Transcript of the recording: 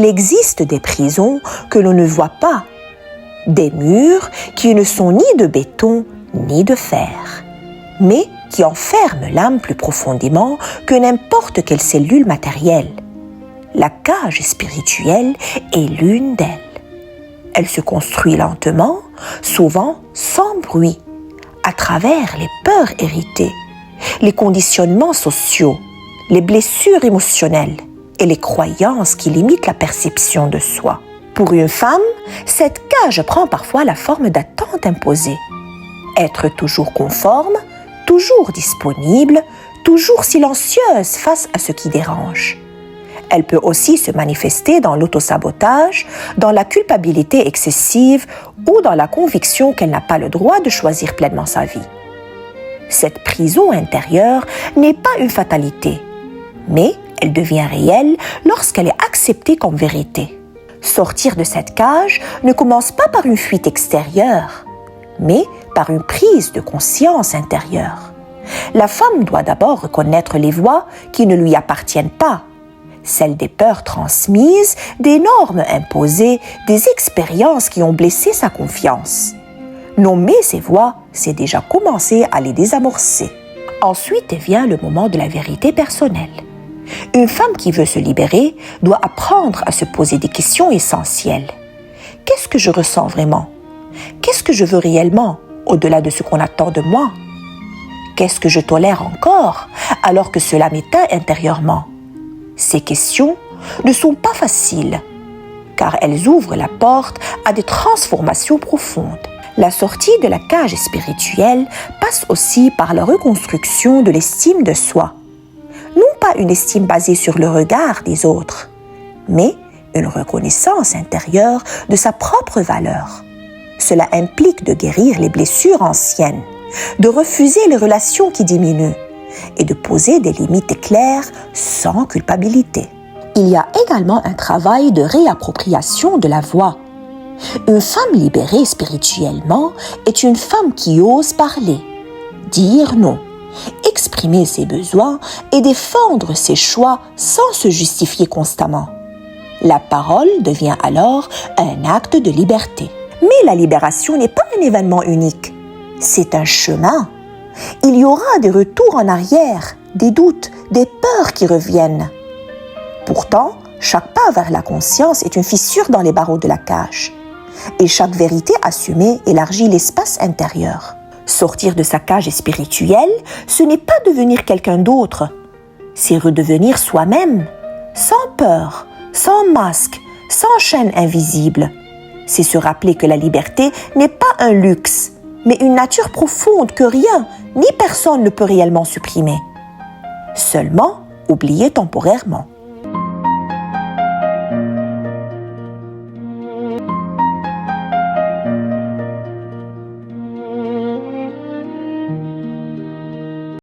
Il existe des prisons que l'on ne voit pas, des murs qui ne sont ni de béton ni de fer, mais qui enferment l'âme plus profondément que n'importe quelle cellule matérielle. La cage spirituelle est l'une d'elles. Elle se construit lentement, souvent sans bruit, à travers les peurs héritées, les conditionnements sociaux, les blessures émotionnelles et les croyances qui limitent la perception de soi. Pour une femme, cette cage prend parfois la forme d'attente imposée. Être toujours conforme, toujours disponible, toujours silencieuse face à ce qui dérange. Elle peut aussi se manifester dans l'autosabotage, dans la culpabilité excessive ou dans la conviction qu'elle n'a pas le droit de choisir pleinement sa vie. Cette prison intérieure n'est pas une fatalité, mais elle devient réelle lorsqu'elle est acceptée comme vérité. Sortir de cette cage ne commence pas par une fuite extérieure, mais par une prise de conscience intérieure. La femme doit d'abord reconnaître les voies qui ne lui appartiennent pas, celles des peurs transmises, des normes imposées, des expériences qui ont blessé sa confiance. Nommer ces voies, c'est déjà commencer à les désamorcer. Ensuite vient le moment de la vérité personnelle. Une femme qui veut se libérer doit apprendre à se poser des questions essentielles. Qu'est-ce que je ressens vraiment? Qu'est-ce que je veux réellement, au-delà de ce qu'on attend de moi? Qu'est-ce que je tolère encore, alors que cela m'éteint intérieurement? Ces questions ne sont pas faciles, car elles ouvrent la porte à des transformations profondes. La sortie de la cage spirituelle passe aussi par la reconstruction de l'estime de soi. Non pas une estime basée sur le regard des autres, mais une reconnaissance intérieure de sa propre valeur. Cela implique de guérir les blessures anciennes, de refuser les relations qui diminuent et de poser des limites claires sans culpabilité. Il y a également un travail de réappropriation de la voix. Une femme libérée spirituellement est une femme qui ose parler, dire non, exprimer ses besoins et défendre ses choix sans se justifier constamment. La parole devient alors un acte de liberté. Mais la libération n'est pas un événement unique, c'est un chemin. Il y aura des retours en arrière, des doutes, des peurs qui reviennent. Pourtant, chaque pas vers la conscience est une fissure dans les barreaux de la cage. Et chaque vérité assumée élargit l'espace intérieur. Sortir de sa cage spirituelle, ce n'est pas devenir quelqu'un d'autre. C'est redevenir soi-même, sans peur, sans masque, sans chaîne invisible. C'est se rappeler que la liberté n'est pas un luxe, mais une nature profonde que rien ni personne ne peut réellement supprimer. Seulement oublier temporairement.